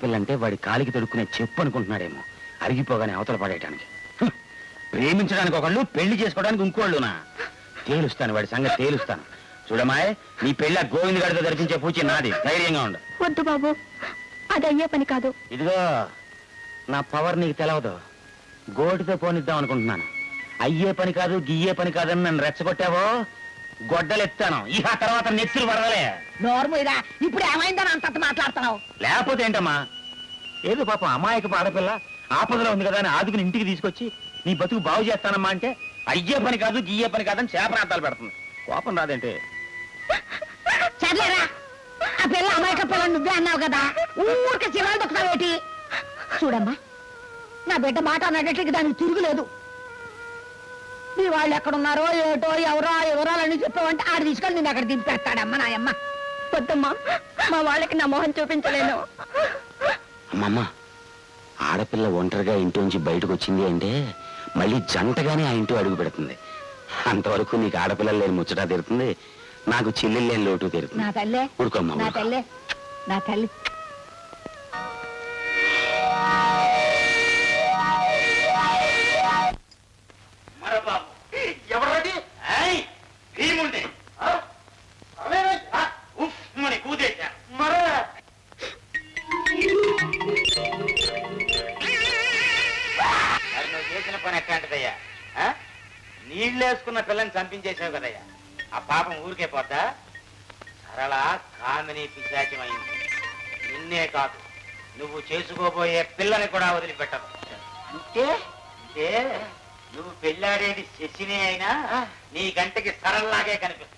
ఆడపిల్లంటే వాడి కాలికి తొడుక్కునే చెప్పు అనుకుంటున్నాడేమో, అరిగిపోగానే అవతల పడేయటానికి. ప్రేమించడానికి ఒకళ్ళు, పెళ్లి చేసుకోవడానికి ఇంకోళ్ళునా? తేలుస్తాను వాడి సంగతి, తేలుస్తాను. చూడమాయ్, నీ పెళ్ళ గోవింద్ గారితో జరిపించే పూచి నాది, ధైర్యంగా ఉండు. వద్దు బాబు, అది అయ్యే పని కాదు. ఇదిగో, నా పవర్ నీకు తెలవదు. గోటితో పోనిద్దాం అనుకుంటున్నాను. అయ్యే పని కాదు, గియ్యే పని కాదని నన్ను రెచ్చగొట్టావో గొడ్డలెత్తాను. ఇక తర్వాత నెత్తులు పడవలే. నోర్మీరా, ఇప్పుడు ఏమైందని అంత మాట్లాడుతున్నావు? లేకపోతే ఏంటమ్మా, ఏదో పాపం అమాయకపు ఆడపిల్ల ఆపదలో ఉంది కదా అని ఆదుకుని ఇంటికి తీసుకొచ్చి నీ బతుకు బాగు చేస్తానమ్మా అంటే అయ్యే పని కాదు, గియ్యే పని కాదని శాపనార్థాలు పెడుతుంది. కోపం రాదేంటి? సర్లేరా, ఆ పిల్ల అమాయక పిల్ల నువ్వే అన్నావు కదా, ఊరికి చివరి దొక్కుతావేటి? చూడమ్మా, నా బిడ్డ మాట అన్నట్టు దానికి తిరుగులేదు. మీ వాళ్ళు ఎక్కడున్నారో ఏటో, ఎవరో వివరాలన్నీ చెప్పావంటే ఆడు తీసుకొని నేను అక్కడ దింపేస్తాడమ్మా. నాయమ్మ వద్దమ్మా, మా వాళ్ళకి నా మొహం చూపించలేను. అమ్మమ్మ, ఆడపిల్ల ఒంటరిగా ఇంటి నుంచి బయటకు వచ్చింది అంటే మళ్ళీ జంటగానే ఆ ఇంటి అడుగు పెడుతుంది. అంతవరకు నీకు ఆడపిల్లలు లేని ముచ్చటా తీరుతుంది, నాకు చెల్లెలు లేని లోటు తీరుతుంది. నా తల్లే, ఊరుకోమ్మా, నా తల్లే, నా తల్లి. ఎవరది? భీముండే కూదేశా మరో నువ్వు చేసిన పని ఎట్లాంటిదయ్యా? నీళ్ళేసుకున్న పిల్లని చంపించేసావు కదయ్యా, ఆ పాపం ఊరికే పోతా? సరళ కామిని పిశాచమైంది. నిన్నే కాదు, నువ్వు చేసుకోబోయే పిల్లని కూడా వదిలిపెట్టదు. అంటే అంటే నువ్వు పెళ్ళాడేది శశినే అయినా నీ గంటకి సరళలాగే కనిపిస్తుంది.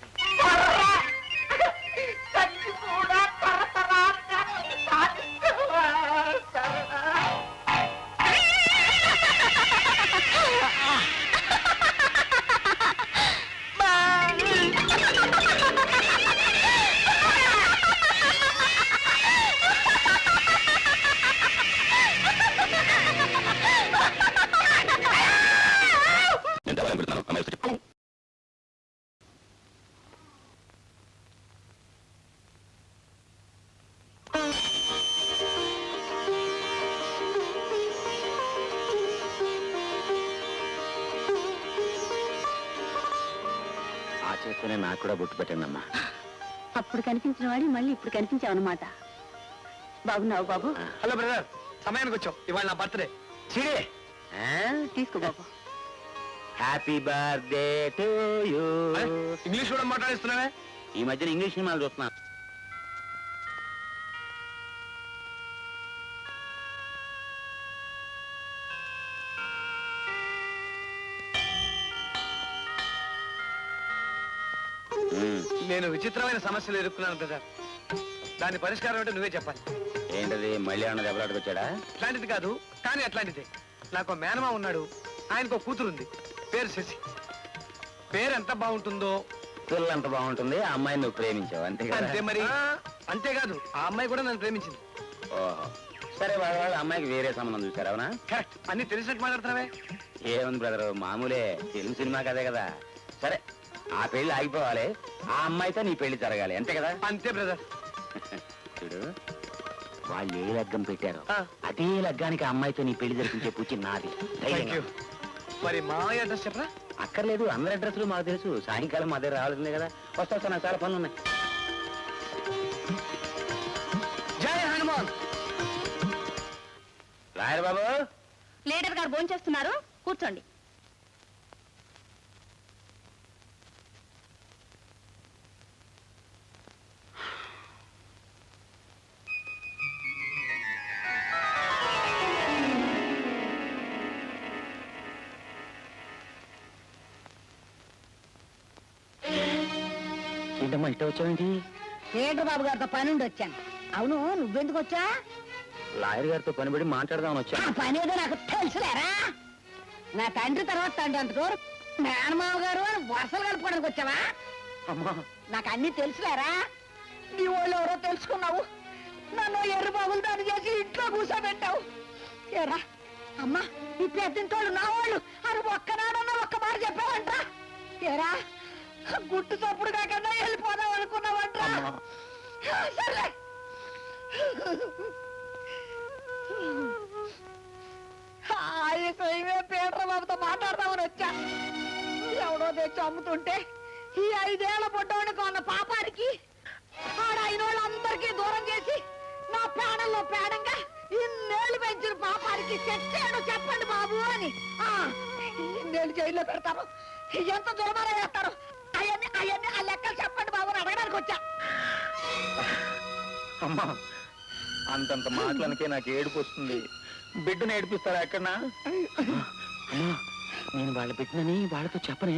చేస్తూనే నాకు కూడా బొట్టు పెట్టండి అమ్మా. అప్పుడు కనిపించిన వాడి మళ్ళీ ఇప్పుడు కనిపించావన్నమాట. బాగున్నావు బాబు? హలో బ్రదర్, సమయానికి వచ్చావు. ఇవాళ నా బర్త్డే. తీసుకో బాబు. Happy birthday to you. English కూడా మాట్లాడిస్తున్నావే? ఈ మధ్యన ఇంగ్లీష్ సినిమాలు చూస్తున్నా. నేను విచిత్రమైన సమస్యలు ఎదుర్కొన్నాను బ్రదర్. దాని పరిష్కారం ఏంటో నువ్వే చెప్పాలి. ఏంటది? మళ్ళీ అన్న దెబ్బలాటకొచ్చాడా? అట్లాంటిది కాదు, కానీ అట్లాంటిదే. నాకు మేనమా ఉన్నాడు, ఆయనకు కూతురు ఉంది, పేరు శశి. పేరు ఎంత బాగుంటుందో. పిల్ల ఎంత బాగుంటుంది. ఆ అమ్మాయిని నువ్వు ప్రేమించావు అంతే కదా? అంతే మరి. అంతేకాదు, ఆ అమ్మాయి కూడా నన్ను ప్రేమించింది. ఓహో, సరే. వాళ్ళ అమ్మాయికి వేరే సంబంధం చూసారు, అవునా? కరెక్ట్. అన్ని తెలిసినట్టు మాట్లాడుతున్నావే. ఏముంది బ్రదర్, మామూలే, తెలుగు సినిమా కదే కదా. సరే, ఆ పెళ్లి ఆగిపోవాలి, ఆ అమ్మాయితో నీ పెళ్లి జరగాలి, అంతే కదా? అంతే బ్రదర్. చూడు, వాళ్ళు ఏ లగ్గం పెట్టారో అదే లగ్గానికి ఆ అమ్మాయితో నీ పెళ్లి జరిపించే పూచి నాది. మరి మామయ్య అడ్రస్ చెప్పరా? అక్కర్లేదు, అందరి అడ్రస్లు మాకు తెలుసు. సాయంకాలం మా దగ్గర రావాల్సిందే కదా. వస్తా, నాకు చాలా పనులు ఉన్నాయి. జై హనుమాన్. లాయర్ బాబు, లీడర్ గారు భోంచేస్తున్నారు, కూర్చోండి. ఏంటమ్మా ఇట్ట వచ్చావేంటి? లీడర్ బాబు గారితో పని ఉండి వచ్చాను. అవును, నువ్వెందుకు వచ్చా? లాయర్ గారితో పనిపడి మాట్లాడదామని వచ్చా. ఆ పని ఏదో నాకు తెలుసులేరా. నా తండ్రి తర్వాత తండ్రి అంత దూరం మేనమావ గారు అని వరుసలు కలుపుకోవడానికి వచ్చావా? అమ్మా, నాకు అన్ని తెలుసులేరా. నీ వాళ్ళు ఎవరో తెలుసుకున్నావు, నన్ను ఎర్ర బాబులు దాన్ని చేసి ఇంట్లో కూర్చోబెట్టావు. ఏరా అమ్మా, ఈ పెద్దింటోళ్ళు నా వాళ్ళు అని ఒక్కనాడన్నా ఒక్క మాట చెప్పావంట. ఏరా, గుట్టు చప్పుడు కాకుండా వెళ్ళిపోదాం అనుకున్నావంట. సరే, ఇవే పీటర్ బాబుతో మాట్లాడదామని వచ్చా. ఎవడో తెచ్చి అమ్ముతుంటే ఈ 5 ఏళ్ల పొట్టోడిని కొన్న పాపానికి ఆడ అయినోళ్ళందరికీ దూరం చేసి నా ప్రాణంలో ప్రాణంగా ఇన్నేళ్ళు పెంచిన పాపానికి తెచ్చాడు చెప్పండి బాబు అని. ఇన్నేళ్ళు జైల్లో పెడతారు, ఎంత దుర్మానం వేస్తారు, అవన్నీ ఆ లెక్కలు చెప్పండి బాబు అని అడగడానికి వచ్చా. అమ్మా అంతంత మాటలనికే నాకు ఏడుపు వస్తుంది. బిడ్డను ఏడిపిస్తారా ఎక్కడన్నా? నేను వాళ్ళ బిడ్డనని వాళ్ళతో చెప్పనే,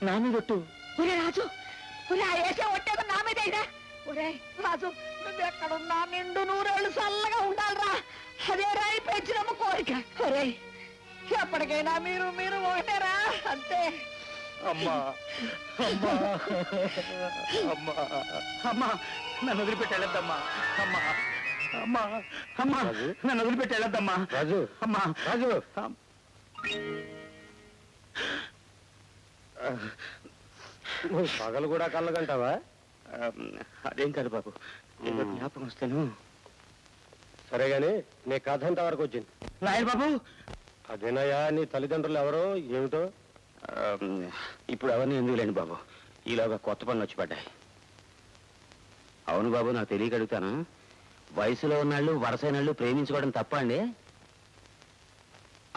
నా మీద ఒట్టు. ఒరే రాజు, ఒరే ఆ వేసే ఒట్టేదో నా మీద అయినా. ఒరే రాజు, నువ్వెక్కడున్నా నిండు 100 ఏళ్ళు చల్లగా ఉండాలిరా, అదే రాయి పెంచినమ్మ కోరిక. ఒరే ఎప్పటికైనా మీరు ఒకటేరా, అంతే. అమ్మా అమ్మా అమ్మా అమ్మా నన్ను వదిలిపెట్టి వెళ్ళొద్దమ్మా. అమ్మా అమ్మా అమ్మా నన్ను వదిలిపెట్టి వెళ్ళొద్దమ్మా. రాజు, అమ్మా రాజు, నువ్వు పగలు కూడా కళ్ళగంటావా? అదేం కాదు బాబు, ఏదో జ్ఞాపకం వస్తాను. సరే గాని నీ కథ ఎంత వరకు వచ్చింది? నాయన బాబు, అదేనయ్యా నీ తల్లిదండ్రులు ఎవరో ఏమిటో? ఇప్పుడు అవన్నీ ఎందుకులేండి బాబు, ఈలోగా కొత్త పనులు వచ్చి పడ్డాయి. అవును బాబు, నాకు తెలియక అడుగుతాను, వయసులో ఉన్నాళ్ళు వరసైనాళ్ళు ప్రేమించుకోవడం తప్ప అండి?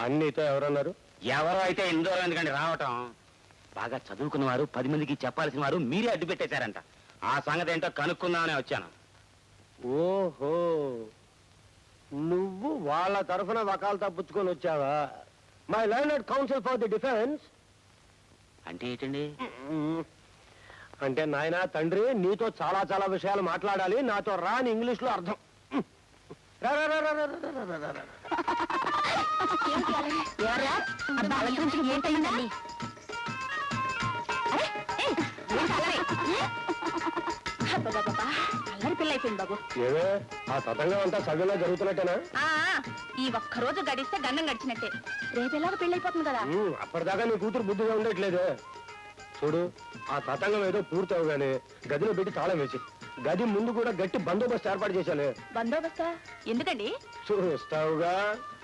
అన్నీతో ఎవరన్నారు? ఎవరో అయితే ఇందూరం ఎందుకండి రావటం. బాగా చదువుకున్న వారు, 10 మందికి చెప్పాల్సిన వారు మీరే అడ్డు పెట్టేశారంట. ఆ సంగతి ఏంటో కనుక్కుందామనే వచ్చాను. ఓహో, నువ్వు వాళ్ళ తరఫున వకాలు తప్పించుకొని వచ్చావా? My learned council for the defence. అంటే ఏంటండి? అంటే నాయనా తండ్రి, నీతో చాలా చాలా విషయాలు మాట్లాడాలి, నాతో రా అని ఇంగ్లీష్ లో అర్థం. రా, రా, రా, రా, రా, రా, రా, రా, రా. ఏంటండి? అల్లరి పిల్ల అయిపోయింది బాబు. ఏవే ఆ తతంగం అంతా సవ్యంగా జరుగుతున్నట్టేనా? ఈ ఒక్కరోజు గడిస్తే గండం గడిచినట్టే. రేపు ఎలాగో పెళ్లి అయిపోతుంది కదా. అప్పటిదాకా నీ కూతురు బుద్ధిగా ఉండట్లేదే. చూడు, ఆ తతంగం ఏదో పూర్తి అవగానే గదిలో పెట్టి తాళం వేసి, గది ముందు కూడా గట్టి బందోబస్తు ఏర్పాటు చేశాను. బందోబస్తా ఎందుకండి? చూస్తావుగా,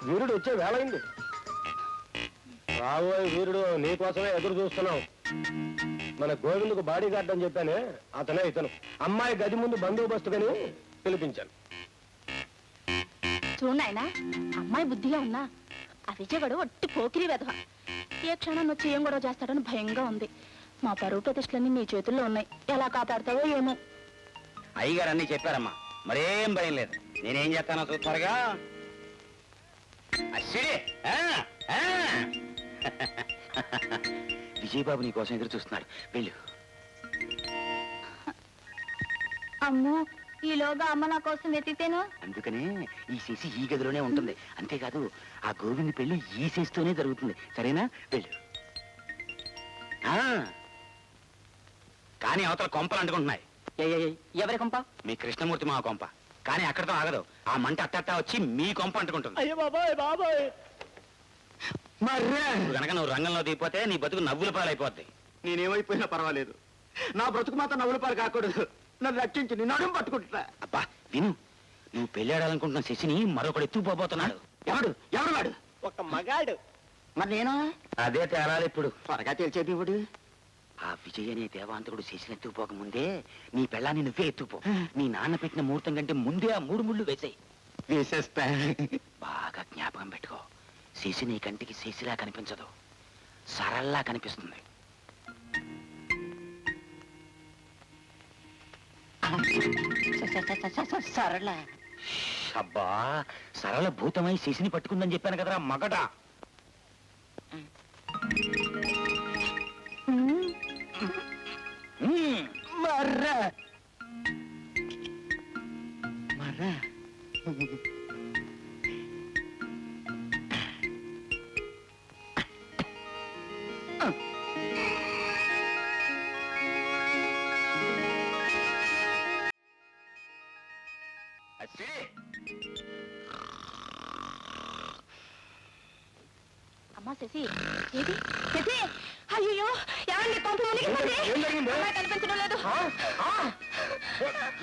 వీరుడు వచ్చే వేళైంది. రాబోయే వీరుడు నీకోసమే ఎదురు చూస్తున్నావు. మన గోవిందుకు బాడీ గార్డ్ అని చెప్పానే, అతనే ఇతను. అమ్మాయి గది ముందు బందోబస్తు కని పిలిపించాను. చూడాయనా, అమ్మాయి బుద్ధిగా ఉన్నా ఆ విజయవాడు ఒట్టి పోకిరి వెధవ. ఏ క్షణాన్ని వచ్చి ఏం గొడవ చేస్తాడని భయంగా ఉంది. మా పరువు ప్రతిష్టలన్నీ నీ చేతుల్లో ఉన్నాయి, ఎలా కాపాడతావో ఏమో. అయ్యగారు అన్నీ చెప్పారమ్మా, మరేం భయం లేదు. నేనేం చేస్తానో చూస్తారుగా. విజయబాబు నీ కోసం ఎదురు చూస్తున్నాడు, వెళ్ళు. అమ్మో, ఈలోగా అమ్మ నా కోసం వెతికితేను. అందుకనే ఈ శశి ఈ గదిలోనే ఉంటుంది. అంతేకాదు, ఆ గోవింది పెళ్లి ఈ శశితోనే జరుగుతుంది. సరేనా, వెళ్ళు. కానీ అవతల కొంపలు అంటుకుంటున్నాయి. ఎవరి కొంప? మీ కృష్ణమూర్తి మా కొంప. కానీ అక్కడతో ఆగదు, ఆ మంట అట్టట్టా వచ్చి మీ కొంప అంటుకుంటుంది. అయ్యో బాబాయ్ బాబాయ్, ఇప్పుడు కనుక నువ్వు రంగంలో దిగిపోతే నీ బతుకు నవ్వుల పాలైపోద్ది. నేనేమైపోయినా పర్వాలేదు, నా బ్రతుకు మాత్రం నవ్వుల పాలు కాకూడదు. నన్ను రక్షించి నీ నడుము పట్టుకుంటా. అబ్బా విను, నువ్వు పెళ్ళాడాలనుకుంటున్న శశిని మరొకడు ఎత్తుకుపోబోతున్నాడు. ఎవడు ఎవడు వాడు? ఒక మగాడు. మరి నేను అదే తేలాలి ఇప్పుడు. త్వరగా తెలిసేది ఇవ్వడు. ఆ విజయ్ అనే దేవాంతకుడు శశిని ఎత్తుకుపోక ముందే నీ పెళ్ళాన్ని నువ్వే ఎత్తుకుపో. నీ నాన్న పెట్టిన ముహూర్తం కంటే ముందే ఆ 3 ముళ్ళు వేసాయి. వేసేస్తా. బాగా జ్ఞాపకం పెట్టుకో, శశి నీ కంటికి శశిలా కనిపించదు, సరళలా కనిపిస్తుంది. సరళ. అబ్బా, సరళ భూతమై శశిని పట్టుకుందని చెప్పాను కదరా మగట. మర్రా మర్రా. అమ్మా శశి, ఏది శశి? అయ్యో, ఏమండి పంపు మునిగిపోతే ఏం జరిగింది? అమ్మాయి కనిపించడం లేదు.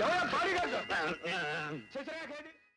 ఎవరో బాడీ